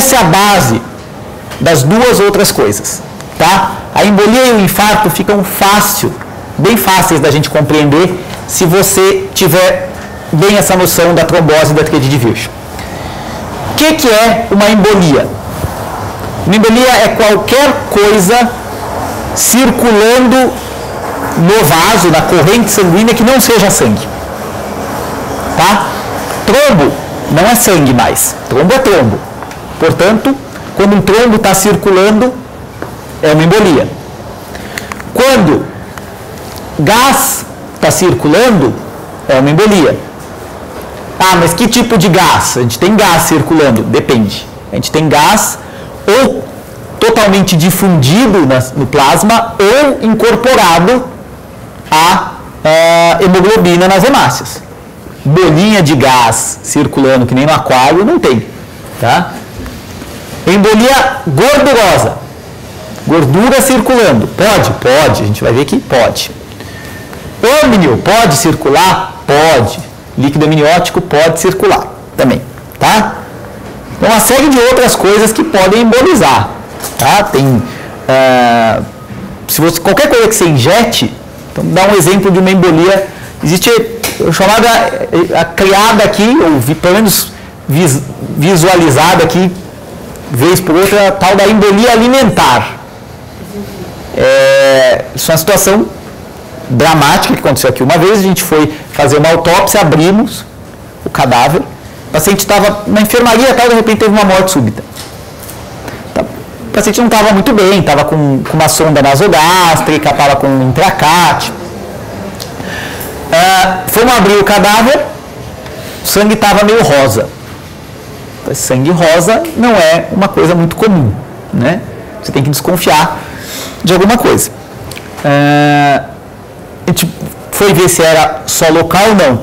Essa é a base das duas outras coisas, tá? A embolia e o infarto ficam bem fáceis da gente compreender se você tiver bem essa noção da trombose e da tríade de Virchow. O que é uma embolia? Uma embolia é qualquer coisa circulando no vaso, na corrente sanguínea, que não seja sangue. Tá? Trombo não é sangue mais. Trombo é trombo. Portanto, quando um trombo está circulando, é uma embolia. Quando gás está circulando, é uma embolia. Ah, mas que tipo de gás? A gente tem gás circulando? Depende. A gente tem gás ou totalmente difundido no plasma ou incorporado à hemoglobina nas hemácias. Bolinha de gás circulando, que nem no aquário, não tem. Tá? Embolia gordurosa. Gordura circulando. Pode, a gente vai ver que pode. Âmnio pode circular? Pode. Líquido amniótico pode circular também. Tá? Então, uma série de outras coisas que podem embolizar. Tá? Tem, qualquer coisa que você injete, então dá um exemplo de uma embolia. Existe a criada aqui, ou pelo menos visualizada aqui, vez por outra, a tal da embolia alimentar. Isso é uma situação dramática que aconteceu aqui. Uma vez a gente foi fazer uma autópsia, abrimos o cadáver, o paciente estava na enfermaria, de repente teve uma morte súbita. O paciente não estava muito bem, estava com uma sonda nasogástrica, estava com um intracate. Fomos abrir o cadáver, o sangue estava meio rosa. Sangue rosa não é uma coisa muito comum, né? Você tem que desconfiar de alguma coisa. A gente foi ver se era só local ou não,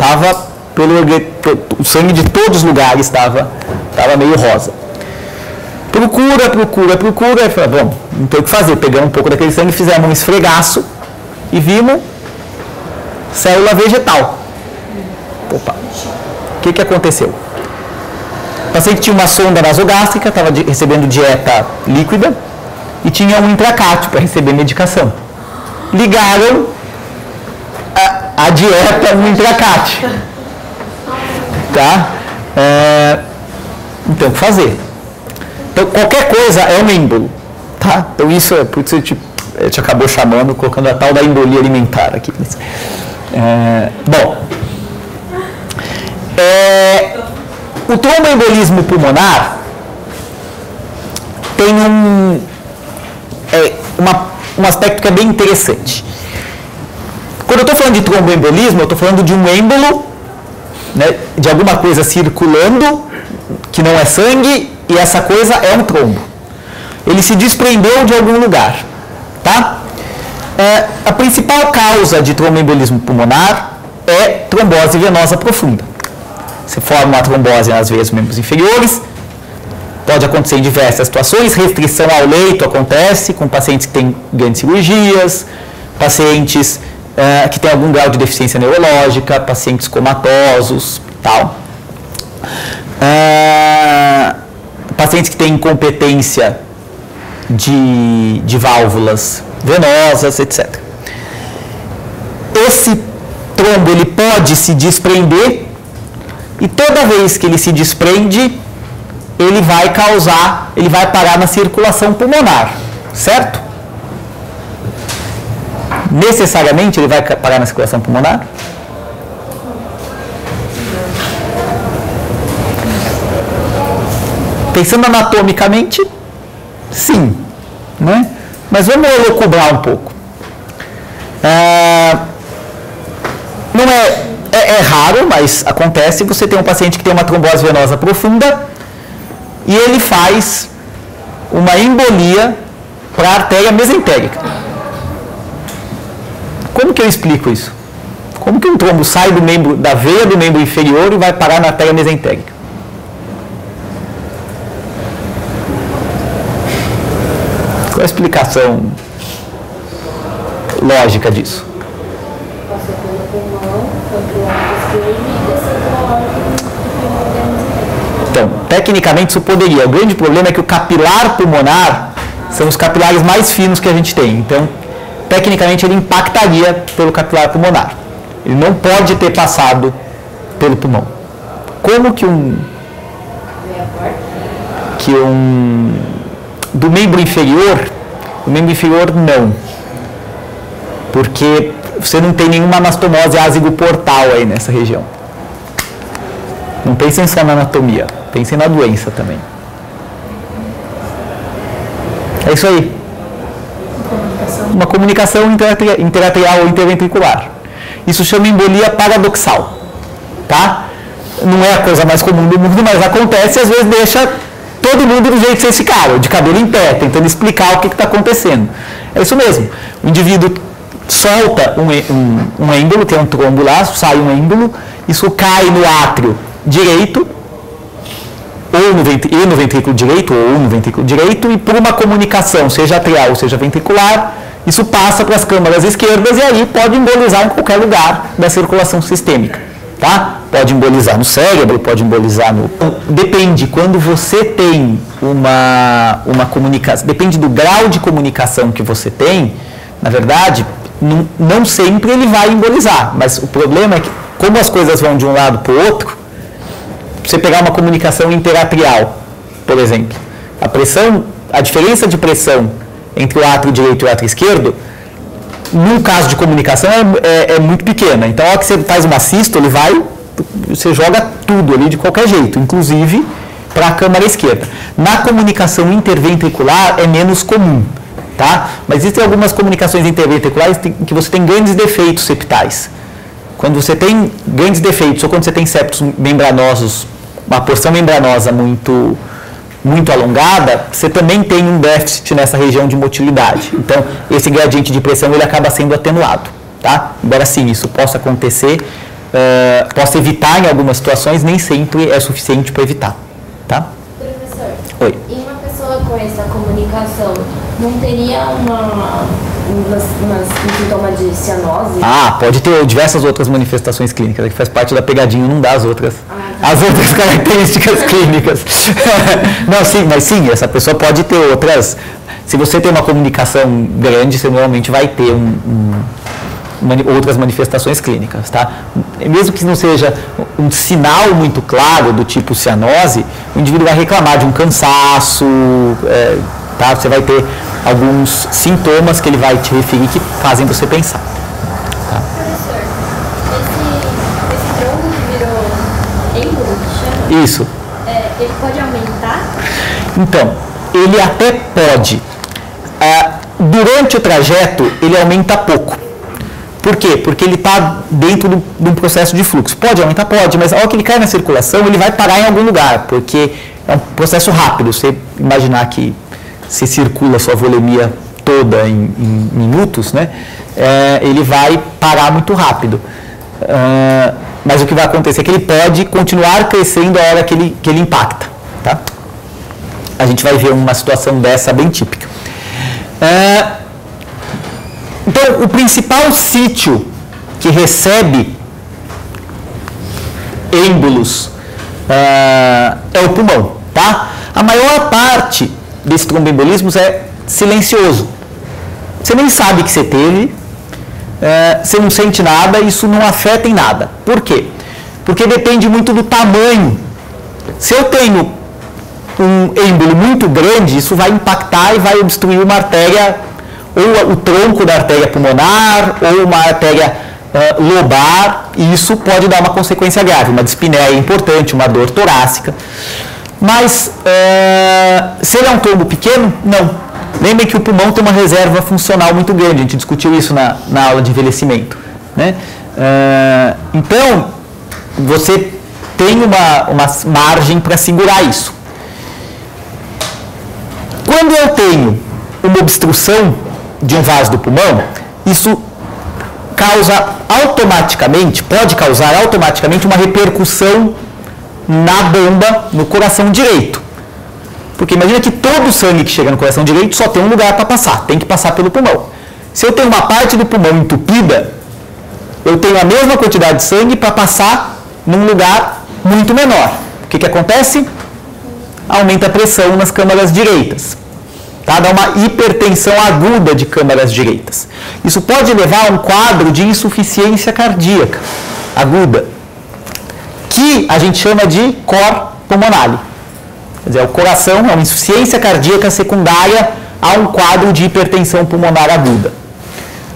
o sangue de todos os lugares estava meio rosa. Procura, e falou, bom, não tem o que fazer. Pegamos um pouco daquele sangue, fizemos um esfregaço e vimos célula vegetal. Opa, o que aconteceu? O paciente tinha uma sonda nasogástrica, estava recebendo dieta líquida e tinha um intracate para receber medicação. Ligaram a dieta no intracate. Tá? Então, o que fazer? Então, qualquer coisa é um êmbolo. Tá? Então, por isso a gente acabou chamando, colocando a tal da embolia alimentar aqui. O tromboembolismo pulmonar tem um aspecto que é bem interessante. Quando eu estou falando de tromboembolismo, eu estou falando de um êmbolo, né, de alguma coisa circulando, que não é sangue, e essa coisa é um trombo. Ele se desprendeu de algum lugar. Tá? A principal causa de tromboembolismo pulmonar é trombose venosa profunda. Você forma uma trombose nas veias dos membros inferiores, pode acontecer em diversas situações, restrição ao leito acontece com pacientes que têm grandes cirurgias, pacientes que têm algum grau de deficiência neurológica, pacientes comatosos, tal. Pacientes que têm incompetência de válvulas venosas, etc. Esse trombo ele pode se desprender e toda vez que ele se desprende, ele vai parar na circulação pulmonar, certo? Necessariamente ele vai parar na circulação pulmonar? Pensando anatomicamente, sim, né? Mas vamos elocubrar um pouco. Não é raro, mas acontece, você tem um paciente que tem uma trombose venosa profunda e ele faz uma embolia para a artéria mesentérica. Como que eu explico isso? Como que um trombo sai da veia do membro inferior e vai parar na artéria mesentérica? Qual a explicação lógica disso? Então, Tecnicamente isso poderia. O grande problema é que o capilar pulmonar são os capilares mais finos que a gente tem. Então, tecnicamente ele impactaria pelo capilar pulmonar. Ele não pode ter passado pelo pulmão. Como que do membro inferior, o membro inferior não. Porque você não tem nenhuma anastomose ásigo-portal aí nessa região. Não pensem só na anatomia, pensem na doença também. É isso aí. Uma comunicação interatrial ou interventricular. Isso chama embolia paradoxal. Tá? Não é a coisa mais comum do mundo, mas acontece e às vezes deixa todo mundo do jeito que vocês ficaram, de cabelo em pé, tentando explicar o que está acontecendo. É isso mesmo. O indivíduo solta um êmbolo, tem um trombo lá, sai um êmbolo, isso cai no átrio direito, ou no ventrículo direito, ou no ventrículo direito, e por uma comunicação, seja atrial ou seja ventricular, isso passa para as câmaras esquerdas e aí pode embolizar em qualquer lugar da circulação sistêmica. Tá? Pode embolizar no cérebro, pode embolizar no... Depende, quando você tem uma comunicação, depende do grau de comunicação que você tem, na verdade, não sempre ele vai embolizar, mas o problema é que, como as coisas vão de um lado para o outro, você pegar uma comunicação interatrial, por exemplo, a diferença de pressão entre o átrio direito e o átrio esquerdo, num caso de comunicação é muito pequena. Então, a hora que você faz uma sístole, você joga tudo ali de qualquer jeito, inclusive para a câmara esquerda. Na comunicação interventricular é menos comum, tá? Mas existem algumas comunicações interventriculares que você tem grandes defeitos septais. Quando você tem grandes defeitos ou quando você tem septos membranosos, uma porção membranosa muito alongada, você também tem um déficit nessa região de motilidade. Então, esse gradiente de pressão ele acaba sendo atenuado, tá? Embora sim, isso possa acontecer, possa evitar em algumas situações, nem sempre é suficiente para evitar, tá? Professor, oi. E uma pessoa com essa comunicação não teria um sintoma de cianose? Pode ter diversas outras manifestações clínicas, que faz parte da pegadinha, não dá as outras características clínicas. Não, sim, mas sim, essa pessoa pode ter outras. Se você tem uma comunicação grande, você normalmente vai ter outras manifestações clínicas, tá? Mesmo que não seja um sinal muito claro do tipo cianose, o indivíduo vai reclamar de um cansaço, tá? Você vai ter alguns sintomas que ele vai te referir que fazem você pensar. Tá? Professor, esse tronco que virou êmbolo, que chama? Isso. Ele pode aumentar? Então, ele até pode. Durante o trajeto, ele aumenta pouco. Por quê? Porque ele está dentro de um processo de fluxo. Pode aumentar? Pode, mas ao hora que ele cai na circulação, ele vai parar em algum lugar, porque é um processo rápido. Você imaginar que se circula a sua volemia toda em minutos, né? Ele vai parar muito rápido. Mas o que vai acontecer é que ele pode continuar crescendo a hora que ele impacta. Tá? A gente vai ver uma situação dessa bem típica. Então, o principal sítio que recebe êmbolos é o pulmão. Tá? A maior parte desse tromboembolismo é silencioso. Você nem sabe que você teve, você não sente nada, isso não afeta em nada. Por quê? Porque depende muito do tamanho. Se eu tenho um êmbolo muito grande, isso vai impactar e vai obstruir uma artéria, ou o tronco da artéria pulmonar, ou uma artéria lobar, e isso pode dar uma consequência grave, uma dispneia importante, uma dor torácica. Mas, se ele é um trombo pequeno, não. Lembrem que o pulmão tem uma reserva funcional muito grande, a gente discutiu isso na aula de envelhecimento. Né? Então, você tem uma margem para segurar isso. Quando eu tenho uma obstrução de um vaso do pulmão, isso pode causar automaticamente uma repercussão na bomba, no coração direito. Porque imagina que todo o sangue que chega no coração direito só tem um lugar para passar, tem que passar pelo pulmão. Se eu tenho uma parte do pulmão entupida, eu tenho a mesma quantidade de sangue para passar num lugar muito menor. O que acontece? aumenta a pressão nas câmaras direitas. Tá? Dá uma hipertensão aguda de câmaras direitas. Isso pode levar a um quadro de insuficiência cardíaca aguda, que a gente chama de cor pulmonale. Quer dizer, o coração é uma insuficiência cardíaca secundária a um quadro de hipertensão pulmonar aguda.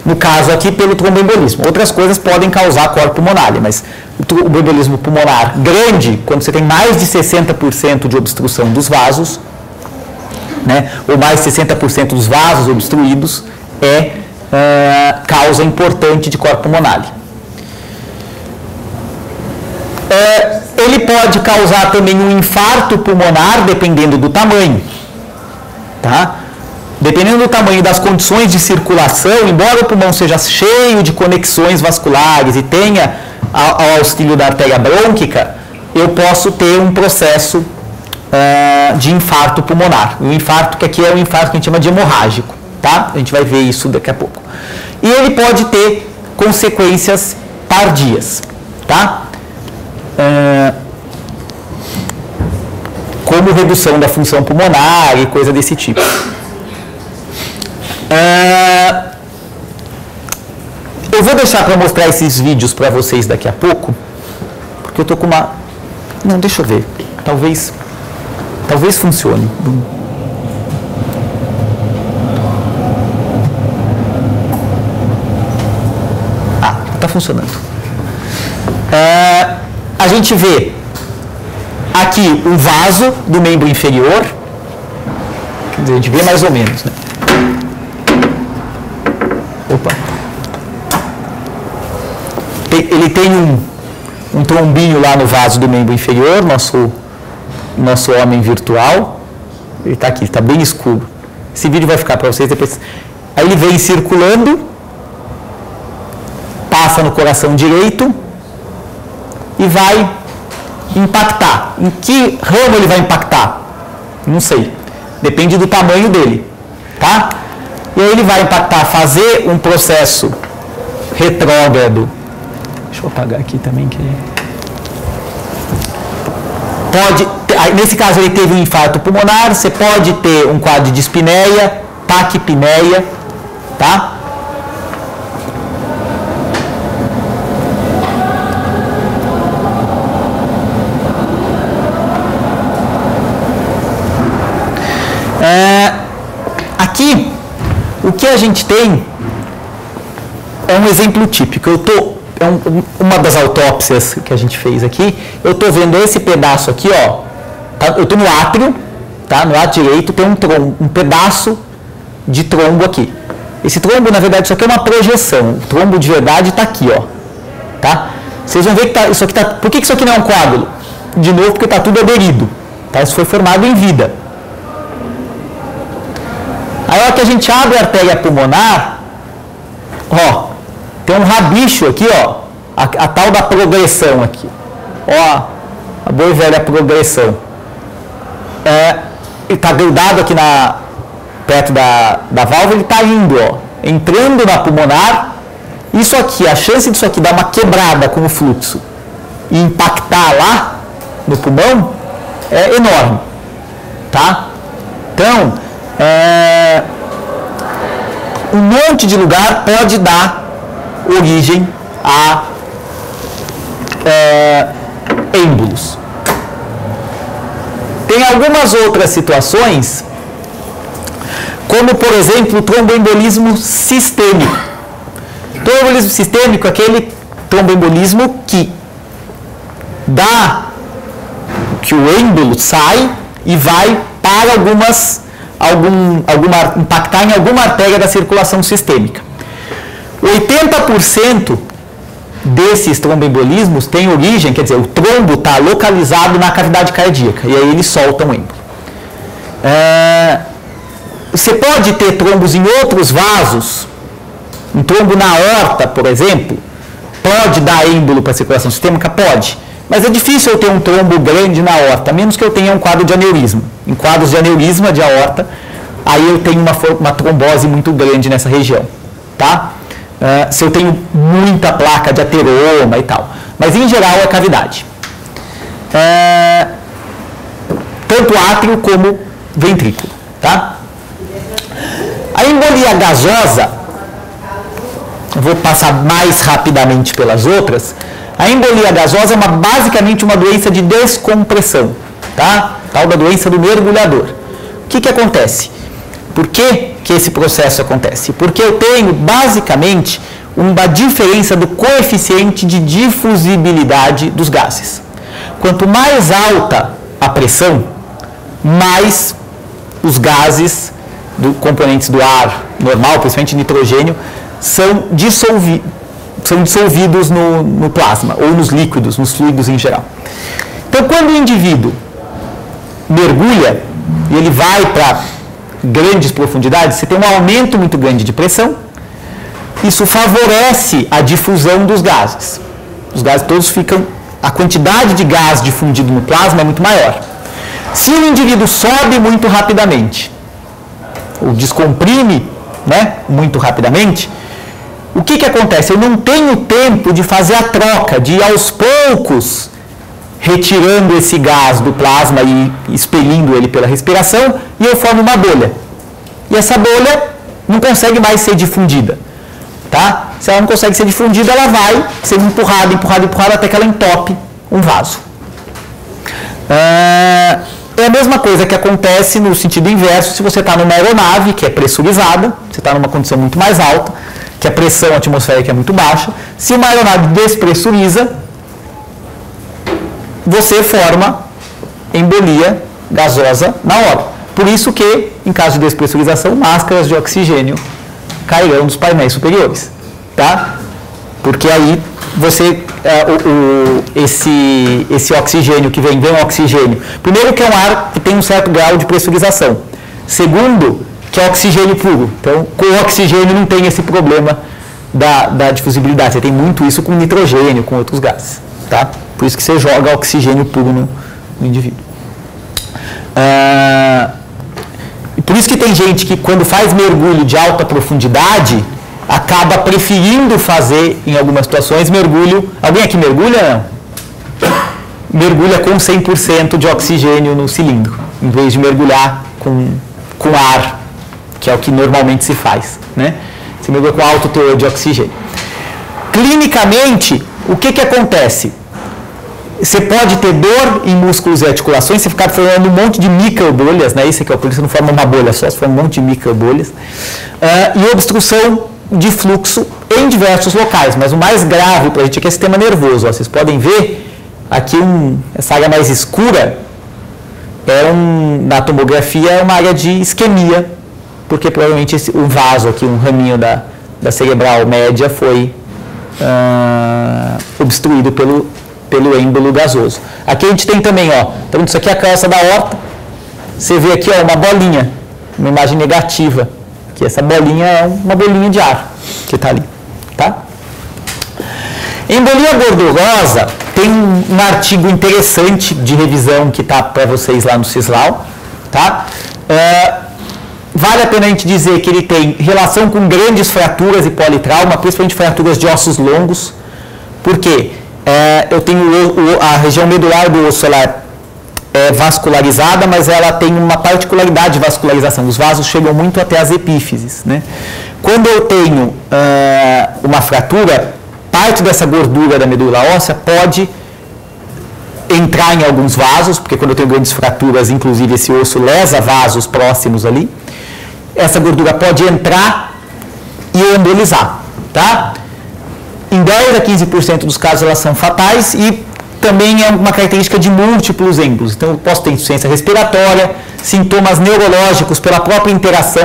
No caso aqui, pelo tromboembolismo. Outras coisas podem causar cor pulmonale, mas o tromboembolismo pulmonar grande, quando você tem mais de 60% de obstrução dos vasos, né, ou mais de 60% dos vasos obstruídos, é causa importante de cor pulmonale. Ele pode causar também um infarto pulmonar, dependendo do tamanho. Tá? Dependendo do tamanho das condições de circulação, embora o pulmão seja cheio de conexões vasculares e tenha ao auxílio da artéria brônquica, eu posso ter um processo de infarto pulmonar. O infarto que aqui é um infarto que a gente chama de hemorrágico. Tá? A gente vai ver isso daqui a pouco. E ele pode ter consequências tardias. Tá? Como redução da função pulmonar e coisa desse tipo. Eu vou deixar para mostrar esses vídeos para vocês daqui a pouco, porque eu tô com uma... Não, deixa eu ver. Talvez funcione. Ah, tá funcionando. A gente vê aqui o vaso do membro inferior. Quer dizer, a gente vê mais ou menos, né? Opa. Ele tem um trombinho lá no vaso do membro inferior, nosso homem virtual. Ele está aqui, está bem escuro. Esse vídeo vai ficar para vocês depois. Aí ele vem circulando, passa no coração direito e vai impactar. Em que ramo ele vai impactar? Não sei. Depende do tamanho dele. Tá? E aí ele vai impactar, fazer um processo retrógrado. Deixa eu apagar aqui também. Nesse caso ele teve um infarto pulmonar, você pode ter um quadro de dispneia, taquipneia, tá? Aqui, o que a gente tem é um exemplo típico. Uma das autópsias que a gente fez aqui, eu estou vendo esse pedaço aqui, ó. Tá? Eu estou no átrio, tá? No átrio direito tem um pedaço de trombo aqui. Esse trombo, na verdade, isso aqui é uma projeção. O trombo de verdade está aqui, ó. Tá? Vocês vão ver que isso aqui tá. Por que isso aqui não é um coágulo? De novo, porque está tudo aderido. Tá? Isso foi formado em vida. Aí, a hora que a gente abre a artéria pulmonar, ó, tem um rabicho aqui, ó, a tal da progressão aqui. Ó, a boa e velha progressão. Ele está grudado aqui perto da válvula, ele está indo, ó, entrando na pulmonar. Isso aqui, a chance disso aqui dar uma quebrada com o fluxo e impactar lá no pulmão é enorme. Tá? Então, um monte de lugar pode dar origem a êmbolos. Tem algumas outras situações, como por exemplo o tromboembolismo sistêmico. O tromboembolismo sistêmico é aquele tromboembolismo que que o êmbolo sai e vai para impactar em alguma artéria da circulação sistêmica. 80% desses tromboembolismos têm origem, quer dizer, o trombo está localizado na cavidade cardíaca e aí eles soltam o êmbolo. Você pode ter trombos em outros vasos, um trombo na aorta, por exemplo, pode dar êmbolo para a circulação sistêmica? Pode. Mas é difícil eu ter um trombo grande na aorta, a menos que eu tenha um quadro de aneurisma. Em quadros de aneurisma de aorta, aí eu tenho uma trombose muito grande nessa região. Tá? Se eu tenho muita placa de ateroma e tal. Mas em geral é cavidade. tanto átrio como ventrículo, tá? A embolia gasosa, eu vou passar mais rapidamente pelas outras. A embolia gasosa é basicamente uma doença de descompressão, tá? Tal da doença do mergulhador. O que acontece? Por que esse processo acontece? Porque eu tenho, basicamente, uma diferença do coeficiente de difusibilidade dos gases. Quanto mais alta a pressão, mais os gases, componentes do ar normal, principalmente nitrogênio, são dissolvidos no plasma, ou nos líquidos, nos fluidos em geral. Então, quando o indivíduo mergulha, e ele vai para grandes profundidades, você tem um aumento muito grande de pressão, isso favorece a difusão dos gases. Os gases todos ficam, a quantidade de gás difundido no plasma é muito maior. Se o indivíduo sobe muito rapidamente, ou descomprime, né, muito rapidamente, o que acontece? Eu não tenho tempo de fazer a troca, de ir aos poucos retirando esse gás do plasma e expelindo ele pela respiração, e eu formo uma bolha. E essa bolha não consegue mais ser difundida. Tá? Se ela não consegue ser difundida, ela vai ser empurrada até que ela entope um vaso. É a mesma coisa que acontece no sentido inverso se você está numa aeronave que é pressurizada, você está numa condição muito mais alta, que a pressão atmosférica é muito baixa. Se uma aeronave despressuriza, você forma embolia gasosa na hora. Por isso que, em caso de despressurização, máscaras de oxigênio cairão dos painéis superiores, tá? Porque aí você, esse oxigênio que vem um oxigênio, primeiro que é um ar que tem um certo grau de pressurização, segundo que é oxigênio puro, então com o oxigênio não tem esse problema da difusibilidade, você tem muito isso com nitrogênio, com outros gases, tá? Por isso que você joga oxigênio puro no indivíduo. Por isso que tem gente que quando faz mergulho de alta profundidade, acaba preferindo fazer, em algumas situações, mergulho... Alguém aqui mergulha? Não. Mergulha com 100% de oxigênio no cilindro, em vez de mergulhar com ar, que é o que normalmente se faz, né? Você mergulha com alto teor de oxigênio. Clinicamente, o que acontece? Você pode ter dor em músculos e articulações, você ficar formando um monte de microbolhas, né? Isso aqui, por isso você não forma uma bolha só, você forma um monte de microbolhas. E obstrução de fluxo em diversos locais, mas o mais grave para a gente aqui é o sistema nervoso. Ó. Vocês podem ver aqui essa área mais escura, na tomografia é uma área de isquemia, porque provavelmente um vaso aqui, um raminho da cerebral média foi obstruído pelo êmbolo gasoso. Aqui a gente tem também, ó, então isso aqui é a calça da aorta, você vê aqui, ó, uma bolinha, uma imagem negativa, que essa bolinha é uma bolinha de ar que está ali, tá? Embolia gordurosa, tem um artigo interessante de revisão que está para vocês lá no CISLAU, tá? Vale a pena a gente dizer que ele tem relação com grandes fraturas e politrauma, principalmente fraturas de ossos longos, porque eu tenho a região medular do osso, ela é vascularizada, mas ela tem uma particularidade de vascularização. Os vasos chegam muito até as epífises, né? Quando eu tenho uma fratura, parte dessa gordura da medula óssea pode entrar em alguns vasos, porque quando eu tenho grandes fraturas, inclusive esse osso lesa vasos próximos ali. Essa gordura pode entrar e embolizar, tá? Em 10 a 15% dos casos elas são fatais e também é uma característica de múltiplos êmbolos. Então eu posso ter insuficiência respiratória, sintomas neurológicos pela própria interação,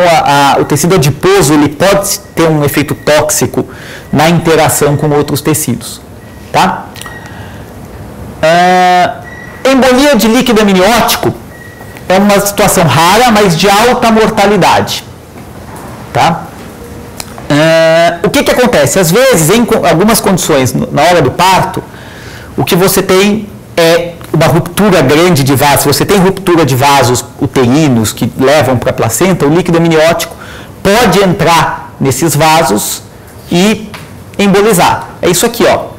o tecido adiposo ele pode ter um efeito tóxico na interação com outros tecidos, tá? Embolia de líquido amniótico é uma situação rara, mas de alta mortalidade, tá? O que acontece? Às vezes, em algumas condições, na hora do parto, o que você tem é uma ruptura grande de vasos. Se você tem ruptura de vasos uterinos que levam para a placenta, o líquido amniótico pode entrar nesses vasos e embolizar. É isso aqui, ó.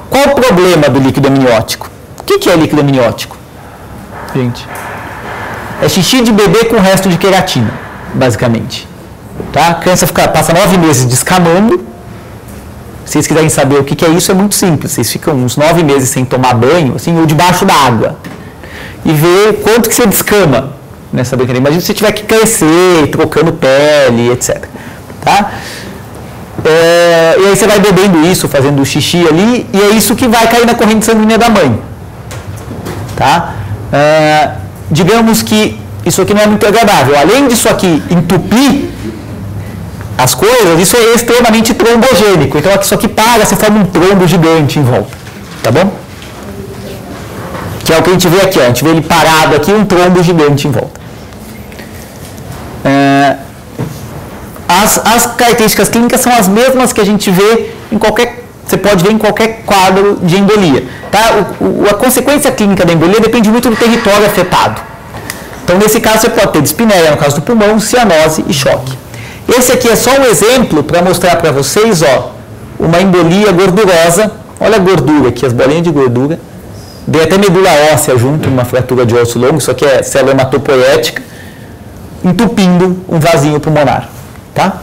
Qual o problema do líquido amniótico? O que é líquido amniótico? Gente, É xixi de bebê com resto de queratina, basicamente. Tá? A criança passa 9 meses descamando. Se vocês quiserem saber o que é isso, é muito simples. Vocês ficam uns 9 meses sem tomar banho, assim, ou debaixo da água. E ver quanto que você descama nessa brincadeira. Imagina se você tiver que crescer, trocando pele, etc. Tá? E aí você vai bebendo isso, fazendo xixi ali, e é isso que vai cair na corrente sanguínea da mãe. Tá? Digamos que isso aqui não é muito agradável. Além disso aqui entupir as coisas, isso é extremamente trombogênico. Então isso aqui para, você forma um trombo gigante em volta. Tá bom? Que é o que a gente vê aqui. Ó. A gente vê ele parado aqui, um trombo gigante em volta. As características clínicas são as mesmas que a gente vê em qualquer... Você pode ver em qualquer quadro de embolia. Tá? A consequência clínica da embolia depende muito do território afetado. Então, nesse caso, você pode ter dispneia, no caso do pulmão, cianose e choque. Esse aqui é só um exemplo para mostrar para vocês, ó, uma embolia gordurosa. Olha a gordura aqui, as bolinhas de gordura. Deu até medula óssea junto, uma fratura de osso longo. Isso aqui é célula hematopoética, entupindo um vasinho pulmonar. Tá?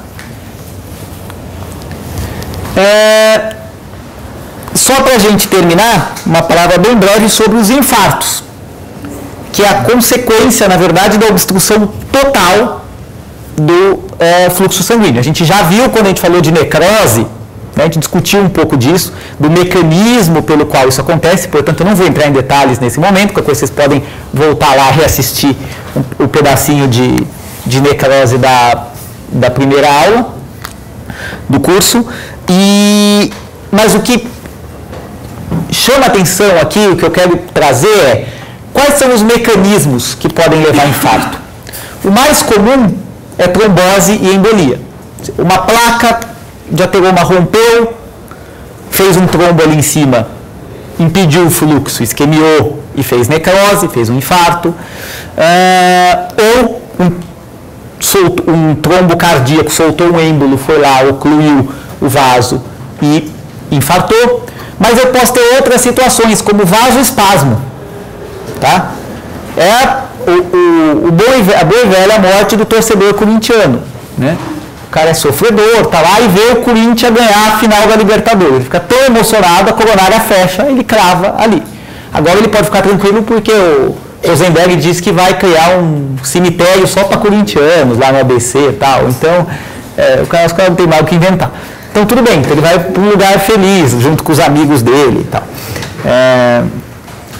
Só para a gente terminar, uma palavra bem breve sobre os infartos, que é a consequência, na verdade, da obstrução total do fluxo sanguíneo. A gente já viu quando a gente falou de necrose, né, a gente discutiu um pouco disso, do mecanismo pelo qual isso acontece, portanto eu não vou entrar em detalhes nesse momento, porque vocês podem voltar lá e reassistir o pedacinho de necrose da primeira aula do curso. Mas o que chama atenção aqui, o que eu quero trazer é quais são os mecanismos que podem levar a infarto. O mais comum é trombose e embolia. Uma placa de ateroma rompeu, fez um trombo ali em cima, impediu o fluxo, isquemiou e fez necrose, fez um infarto. Ou um trombo cardíaco soltou um êmbolo, foi lá, ocluiu o vaso e infartou. Mas eu posso ter outras situações, como vasoespasmo. Tá? A boa e velha morte do torcedor corintiano. Né? O cara é sofredor, tá lá e vê o Corinthians ganhar a final da Libertadores. Ele fica tão emocionado, a coronária fecha, ele crava ali. Agora ele pode ficar tranquilo porque o Rosenberg disse que vai criar um cemitério só para corintianos, lá no ABC e tal. Então, os caras não tem mais o que inventar. Então, tudo bem, então ele vai para um lugar feliz, junto com os amigos dele e tal.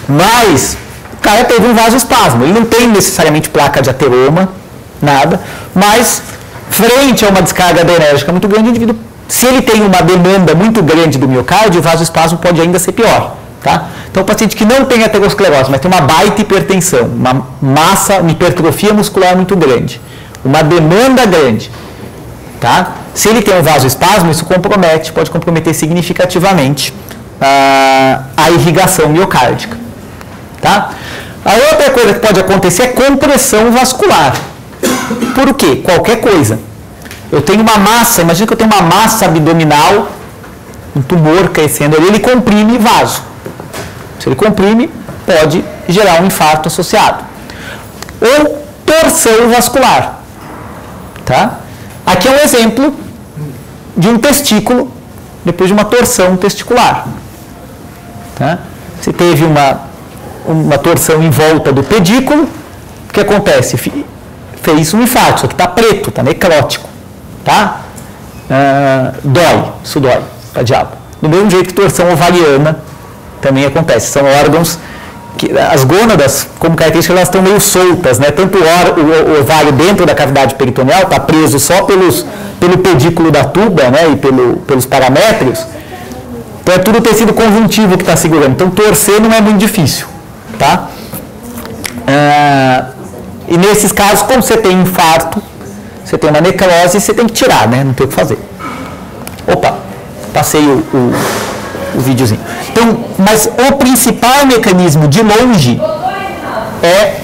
Mas, o cara teve um vasoespasmo. Ele não tem necessariamente placa de ateroma, nada, mas, frente a uma descarga adrenérgica muito grande, o indivíduo, se ele tem uma demanda muito grande do miocárdio, o vasoespasmo pode ainda ser pior. Tá? Então, o paciente que não tem aterosclerose, mas tem uma baita hipertensão, uma hipertrofia muscular muito grande, uma demanda grande, tá? Se ele tem um vasoespasmo, isso pode comprometer significativamente a irrigação miocárdica. Tá? A outra coisa que pode acontecer é compressão vascular. Por quê? Qualquer coisa. Eu tenho uma massa, imagina que eu tenho uma massa abdominal, um tumor crescendo ali, ele comprime vaso. Se ele comprime, pode gerar um infarto associado. Ou torção vascular. Tá? Aqui é um exemplo de um testículo depois de uma torção testicular. Tá? Você teve uma torção em volta do pedículo, o que acontece? Fez um infarto, isso aqui está preto, está necrótico. Tá? Dói, isso dói, tá diabo. Do mesmo jeito que torção ovariana também acontece. São órgãos que as gônadas, como característica, elas estão meio soltas, né? Tanto o ovário dentro da cavidade peritoneal está preso só pelo pedículo da tuba, né? E pelos paramétrios. Então é tudo tecido conjuntivo que está segurando. Então torcer não é muito difícil, tá? E nesses casos, como você tem infarto, você tem uma necrose, você tem que tirar, né? Não tem o que fazer. Opa, passei o videozinho. Então, mas o principal mecanismo de longe é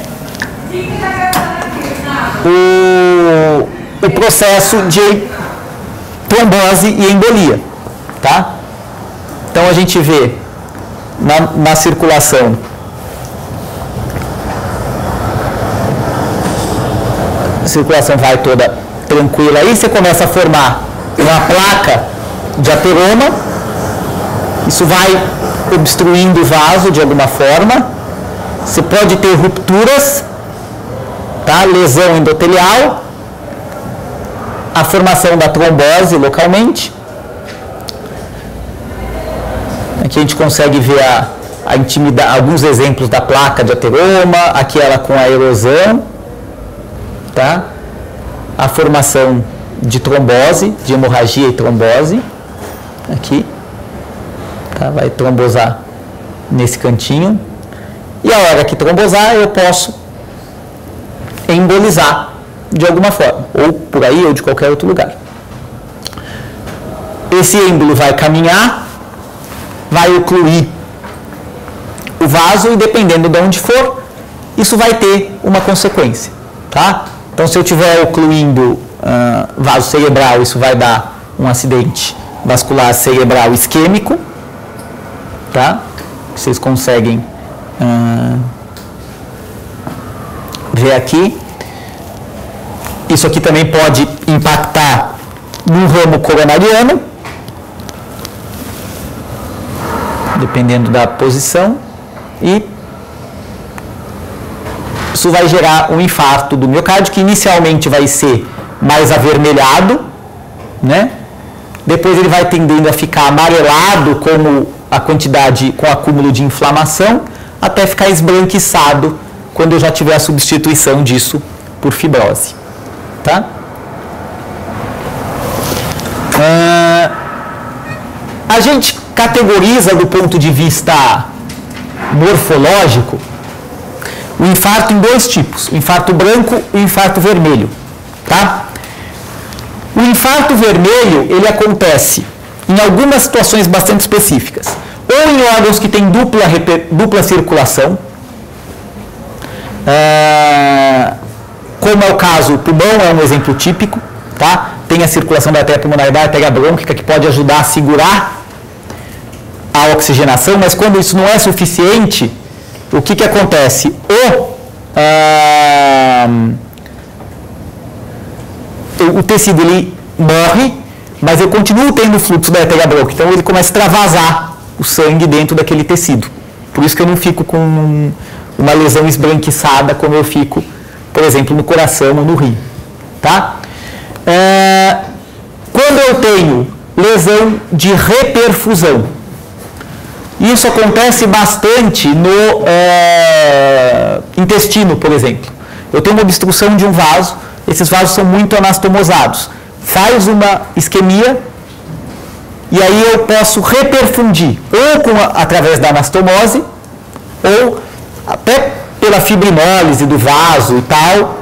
o processo de trombose e embolia, tá? Então a gente vê na circulação circulação vai toda tranquila aí, você começa a formar uma placa de ateroma, isso vai obstruindo o vaso de alguma forma, você pode ter rupturas, tá? Lesão endotelial, a formação da trombose localmente. Aqui a gente consegue ver a intimidade, alguns exemplos da placa de ateroma, aqui ela com a erosão, tá? A formação de trombose, de hemorragia e trombose, aqui, tá? Vai trombosar nesse cantinho, e a hora que trombosar eu posso embolizar de alguma forma, ou por aí ou de qualquer outro lugar. Esse êmbolo vai caminhar, vai ocluir o vaso e dependendo de onde for, isso vai ter uma consequência, tá? Então se eu estiver ocluindo vaso cerebral, isso vai dar um acidente vascular cerebral isquêmico, tá? Vocês conseguem ver aqui. Isso aqui também pode impactar no ramo coronariano, dependendo da posição, e isso vai gerar um infarto do miocárdio, que inicialmente vai ser mais avermelhado, né? Depois ele vai tendendo a ficar amarelado com o acúmulo de inflamação, até ficar esbranquiçado quando eu já tiver a substituição disso por fibrose, tá? A gente categoriza do ponto de vista morfológico o infarto em dois tipos, o infarto branco e o infarto vermelho, tá? O infarto vermelho, ele acontece em algumas situações bastante específicas, ou em órgãos que têm dupla circulação, como é o caso, o pulmão é um exemplo típico, tá? Tem a circulação da artéria pulmonar da artéria brônquica, que pode ajudar a segurar a oxigenação, mas quando isso não é suficiente, o que acontece? O tecido ele morre, mas eu continuo tendo o fluxo da artéria brônquica, então ele começa a extravasar o sangue dentro daquele tecido. Por isso que eu não fico com uma lesão esbranquiçada como eu fico, por exemplo, no coração ou no rim, tá? Quando eu tenho lesão de reperfusão, isso acontece bastante no intestino, por exemplo. Eu tenho uma obstrução de um vaso, esses vasos são muito anastomosados. Faz uma isquemia e aí eu posso reperfundir, ou através da anastomose, ou até pela fibrinólise do vaso e tal,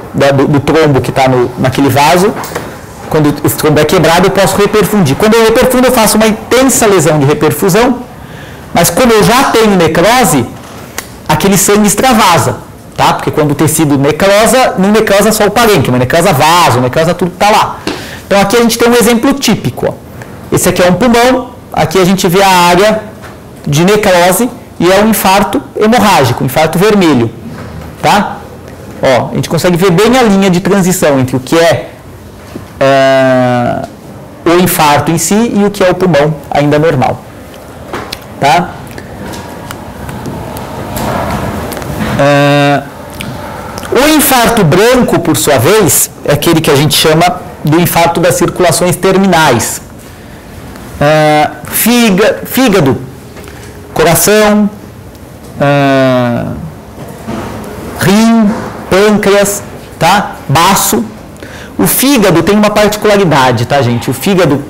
do trombo que está naquele vaso. Quando esse trombo é quebrado, eu posso reperfundir. Quando eu reperfundo, eu faço uma intensa lesão de reperfusão, mas como eu já tenho necrose, aquele sangue extravasa, tá? Porque quando o tecido necrosa, não necrosa só o parênquima, necrosa vaso, necrosa tudo que está lá. Então aqui a gente tem um exemplo típico, ó. Esse aqui é um pulmão, aqui a gente vê a área de necrose e é um infarto hemorrágico, infarto vermelho, tá? Ó, a gente consegue ver bem a linha de transição entre o que é o infarto em si e o que é o pulmão ainda normal, tá? O infarto branco, por sua vez, é aquele que a gente chama do infarto das circulações terminais. Fígado, coração, rim, pâncreas, tá? Baço. O fígado tem uma particularidade, tá, gente? O fígado,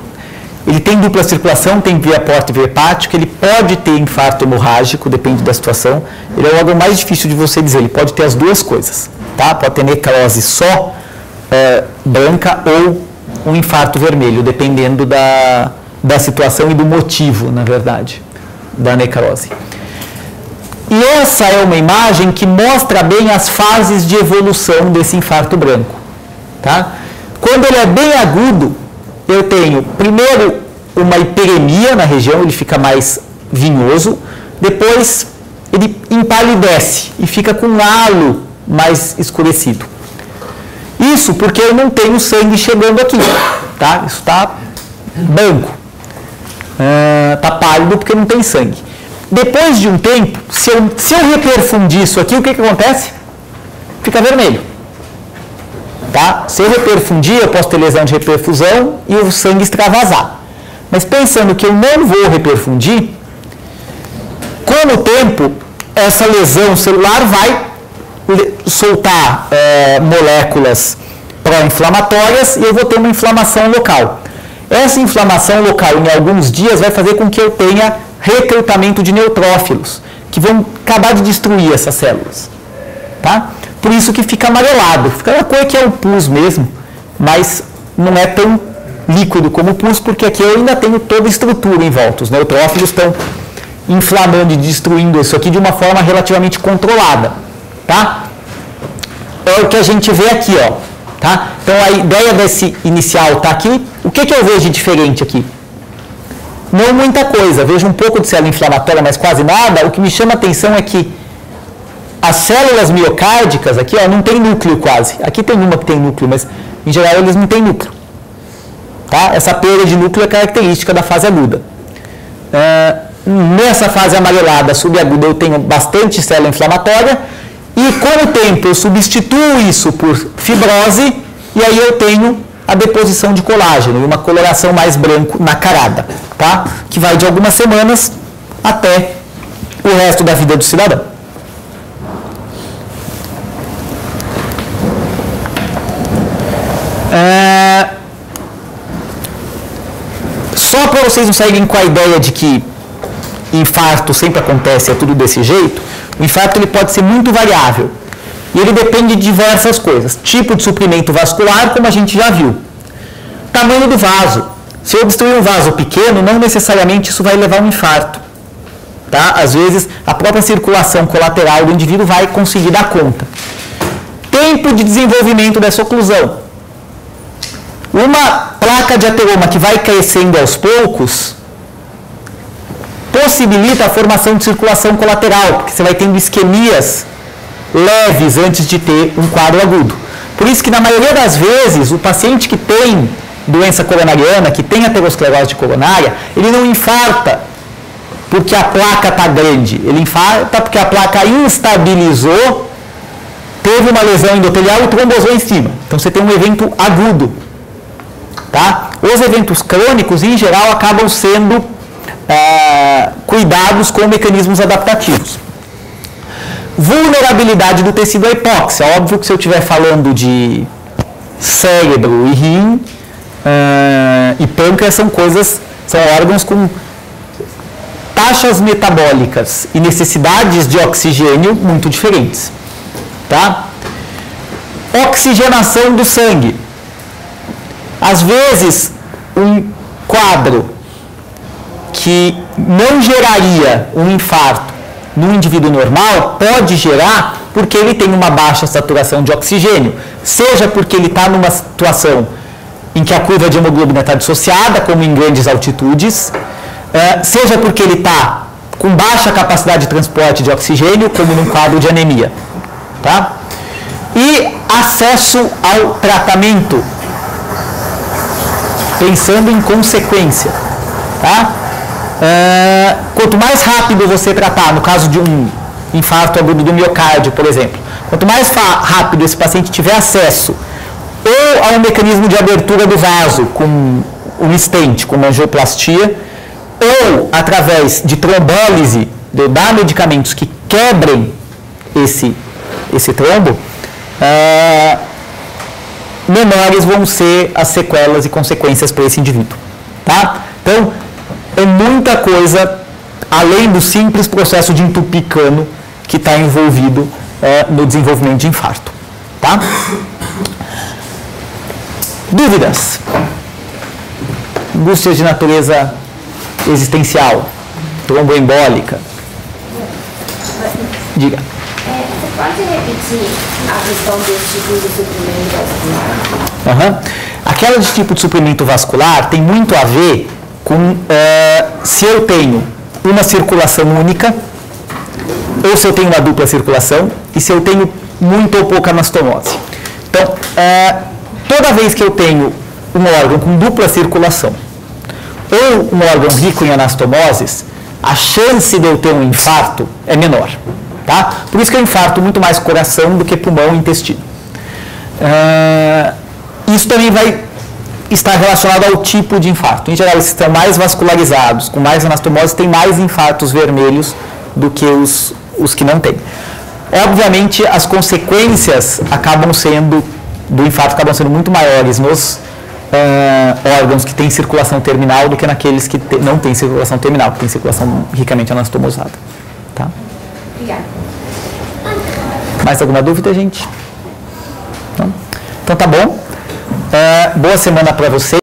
ele tem dupla circulação, tem via porta e via hepática, ele pode ter infarto hemorrágico, depende da situação. Ele é o órgão mais difícil de você dizer, ele pode ter as duas coisas, tá? Pode ter necrose só branca ou um infarto vermelho, dependendo da situação e do motivo, na verdade, da necrose. E essa é uma imagem que mostra bem as fases de evolução desse infarto branco, tá? Quando ele é bem agudo, eu tenho primeiro uma hiperemia na região, ele fica mais vinhoso, depois ele empalidece e fica com um halo mais escurecido. Isso porque eu não tenho sangue chegando aqui, tá? Isso está branco, está pálido porque não tem sangue. Depois de um tempo, se eu reperfundir isso aqui, o que acontece? Fica vermelho. Tá? Se eu reperfundir, eu posso ter lesão de reperfusão e o sangue extravasar. Mas pensando que eu não vou reperfundir, com o tempo, essa lesão celular vai soltar moléculas pró-inflamatórias e eu vou ter uma inflamação local. Essa inflamação local, em alguns dias, vai fazer com que eu tenha recrutamento de neutrófilos, que vão acabar de destruir essas células. Tá? Por isso que fica amarelado. Fica uma cor que é o pus mesmo, mas não é tão líquido como o pus, porque aqui eu ainda tenho toda a estrutura em volta. Os neutrófilos estão inflamando e destruindo isso aqui de uma forma relativamente controlada. Tá? É o que a gente vê aqui, ó. Tá? Então a ideia desse inicial está aqui. O que eu vejo de diferente aqui? Não muita coisa. Vejo um pouco de célula inflamatória, mas quase nada. O que me chama a atenção é que as células miocárdicas aqui, ó, não tem núcleo quase. Aqui tem uma que tem núcleo, mas em geral eles não têm núcleo. Tá? Essa perda de núcleo é característica da fase aguda. Nessa fase amarelada subaguda eu tenho bastante célula inflamatória e com o tempo eu substituo isso por fibrose e aí eu tenho a deposição de colágeno e uma coloração mais branco nacarada, tá? Que vai de algumas semanas até o resto da vida do cidadão. Só para vocês não saírem com a ideia de que infarto sempre acontece, é tudo desse jeito, o infarto ele pode ser muito variável. E ele depende de diversas coisas. Tipo de suprimento vascular, como a gente já viu. Tamanho do vaso. Se eu obstruir um vaso pequeno, não necessariamente isso vai levar a um infarto. Tá? Às vezes, a própria circulação colateral do indivíduo vai conseguir dar conta. Tempo de desenvolvimento dessa oclusão. Uma placa de ateroma que vai crescendo aos poucos possibilita a formação de circulação colateral, porque você vai tendo isquemias leves antes de ter um quadro agudo. Por isso que na maioria das vezes o paciente que tem doença coronariana, que tem aterosclerose coronária, ele não infarta porque a placa está grande, ele infarta porque a placa instabilizou, teve uma lesão endotelial e trombosou em cima. Então você tem um evento agudo. Tá? Os eventos crônicos, em geral, acabam sendo cuidados com mecanismos adaptativos. Vulnerabilidade do tecido à hipóxia. Óbvio que se eu estiver falando de cérebro e rim e pâncreas são órgãos com taxas metabólicas e necessidades de oxigênio muito diferentes. Tá? Oxigenação do sangue. Às vezes, um quadro que não geraria um infarto no indivíduo normal pode gerar porque ele tem uma baixa saturação de oxigênio, seja porque ele está numa situação em que a curva de hemoglobina está dissociada, como em grandes altitudes, seja porque ele está com baixa capacidade de transporte de oxigênio, como num quadro de anemia. Tá? E acesso ao tratamento, pensando em consequência. Tá? Quanto mais rápido você tratar, no caso de um infarto agudo do miocárdio, por exemplo, quanto mais rápido esse paciente tiver acesso ou a um mecanismo de abertura do vaso com um stent, com angioplastia, ou através de trombólise, de dar medicamentos que quebrem esse trombo, menores vão ser as sequelas e consequências para esse indivíduo. Tá? Então, é muita coisa além do simples processo de entupir cano que está envolvido no desenvolvimento de infarto. Tá? Dúvidas? Angústias de natureza existencial, tromboembólica. Diga. Você pode repetir a questão dos tipos de suprimento vascular? Aquela de tipo de suprimento vascular tem muito a ver com se eu tenho uma circulação única ou se eu tenho uma dupla circulação e se eu tenho muita ou pouca anastomose. Então, toda vez que eu tenho um órgão com dupla circulação ou um órgão rico em anastomoses, a chance de eu ter um infarto é menor. Tá? Por isso que eu infarto muito mais coração do que pulmão e intestino. Isso também vai estar relacionado ao tipo de infarto. Em geral, esses estão mais vascularizados, com mais anastomose, têm mais infartos vermelhos do que os que não têm. Obviamente, as consequências do infarto acabam sendo muito maiores nos órgãos que têm circulação terminal do que naqueles que não têm circulação terminal, que têm circulação ricamente anastomosada. Tá? Obrigada. Mais alguma dúvida, gente? Não? Então tá bom. Boa semana para você.